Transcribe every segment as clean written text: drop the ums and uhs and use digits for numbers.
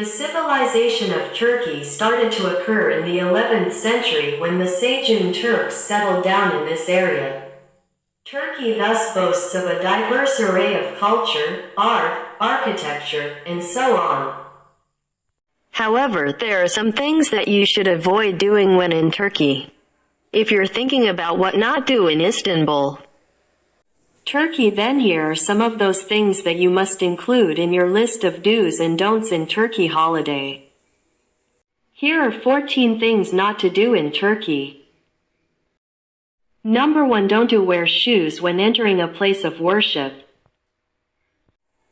The civilization of Turkey started to occur in the 11th century when the Seljuk Turks settled down in this area. Turkey thus boasts of a diverse array of culture, art, architecture, and so on. However, there are some things that you should avoid doing when in Turkey. If you're thinking about what not do in Istanbul, Turkey, then here are some of those things that you must include in your list of do's and don'ts in Turkey holiday. Here are 14 things not to do in Turkey. Number 1. Don't wear shoes when entering a place of worship.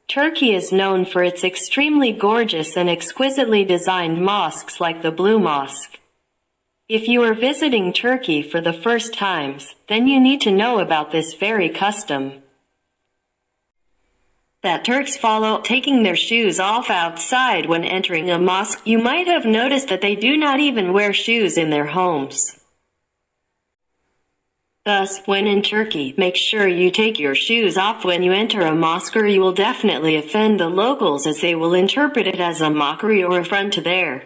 Turkey is known for its extremely gorgeous and exquisitely designed mosques like the Blue Mosque. If you are visiting Turkey for the first times, then you need to know about this very custom that Turks follow, taking their shoes off outside when entering a mosque. You might have noticed that they do not even wear shoes in their homes. Thus, when in Turkey, make sure you take your shoes off when you enter a mosque, or you will definitely offend the locals, as they will interpret it as a mockery or affront to their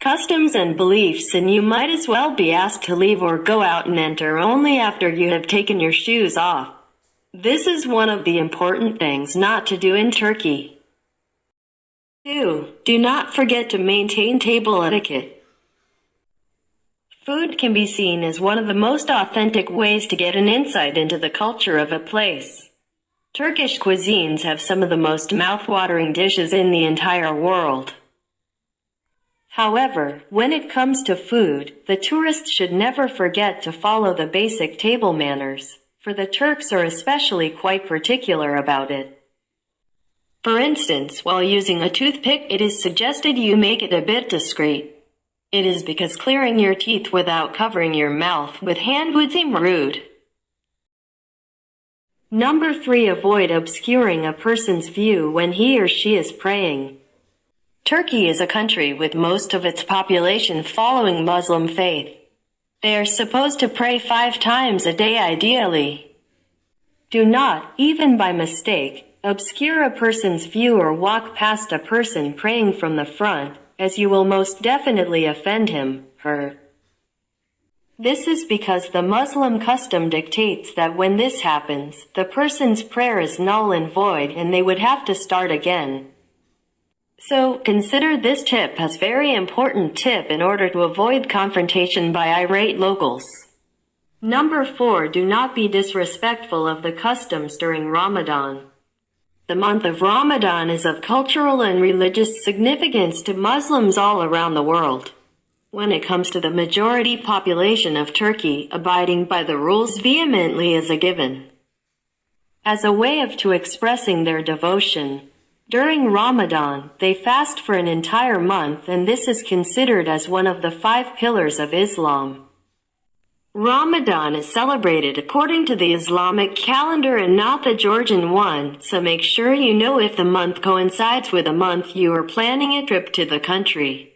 customs and beliefs, and you might as well be asked to leave or go out and enter only after you have taken your shoes off. This is one of the important things not to do in Turkey. 2. Do not forget to maintain table etiquette. Food can be seen as one of the most authentic ways to get an insight into the culture of a place. Turkish cuisines have some of the most mouth-watering dishes in the entire world. However, when it comes to food, the tourist should never forget to follow the basic table manners, for the Turks are especially quite particular about it. For instance, while using a toothpick, it is suggested you make it a bit discreet. It is because clearing your teeth without covering your mouth with hand would seem rude. Number 3. Avoid obscuring a person's view when he or she is praying. Turkey is a country with most of its population following Muslim faith. They are supposed to pray 5 times a day ideally. Do not, even by mistake, obscure a person's view or walk past a person praying from the front, as you will most definitely offend him, her. This is because the Muslim custom dictates that when this happens, the person's prayer is null and void and they would have to start again. So, consider this tip as very important tip in order to avoid confrontation by irate locals. Number 4. Do not be disrespectful of the customs during Ramadan. The month of Ramadan is of cultural and religious significance to Muslims all around the world. When it comes to the majority population of Turkey, abiding by the rules vehemently is a given. As a way of expressing their devotion, during Ramadan, they fast for an entire month, and this is considered as one of the 5 pillars of Islam. Ramadan is celebrated according to the Islamic calendar and not the Georgian one, so make sure you know if the month coincides with a month you are planning a trip to the country.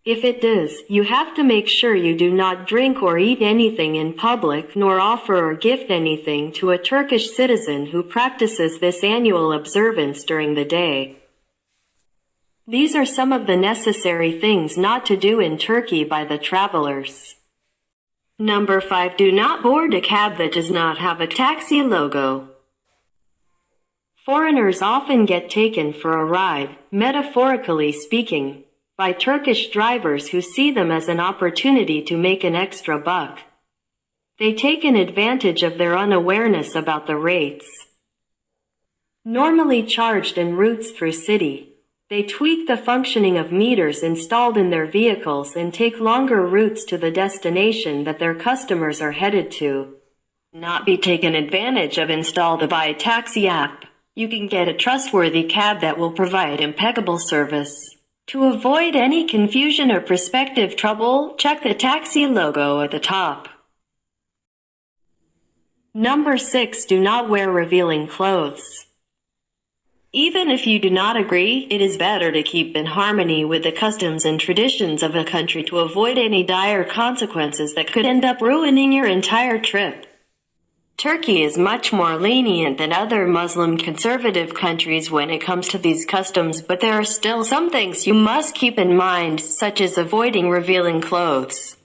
If it does, you have to make sure you do not drink or eat anything in public nor offer or gift anything to a Turkish citizen who practices this annual observance during the day. These are some of the necessary things not to do in Turkey by the travelers. Number 5. Do not board a cab that does not have a taxi logo. Foreigners often get taken for a ride, metaphorically speaking, by Turkish drivers who see them as an opportunity to make an extra buck. They take an advantage of their unawareness about the rates normally charged en routes through city. They tweak the functioning of meters installed in their vehicles and take longer routes to the destination that their customers are headed to. Not be taken advantage of. Installed by taxi app. You can get a trustworthy cab that will provide impeccable service. To avoid any confusion or prospective trouble, check the taxi logo at the top. Number 6. Do not wear revealing clothes. Even if you do not agree, it is better to keep in harmony with the customs and traditions of a country to avoid any dire consequences that could end up ruining your entire trip. Turkey is much more lenient than other Muslim conservative countries when it comes to these customs, but there are still some things you must keep in mind, such as avoiding revealing clothes.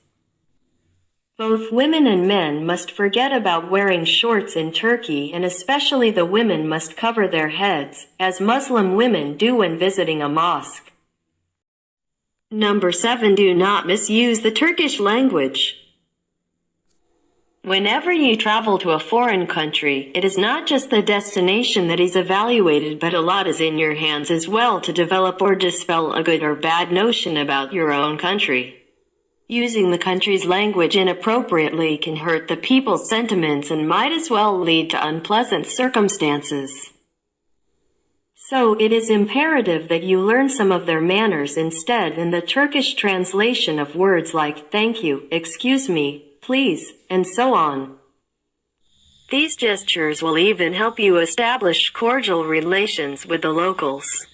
Both women and men must forget about wearing shorts in Turkey, and especially the women must cover their heads, as Muslim women do when visiting a mosque. Number 7. Do not misuse the Turkish language. Whenever you travel to a foreign country, it is not just the destination that is evaluated, but a lot is in your hands as well to develop or dispel a good or bad notion about your own country. Using the country's language inappropriately can hurt the people's sentiments and might as well lead to unpleasant circumstances. So it is imperative that you learn some of their manners instead in the Turkish translation of words like thank you, excuse me, please, and so on. These gestures will even help you establish cordial relations with the locals.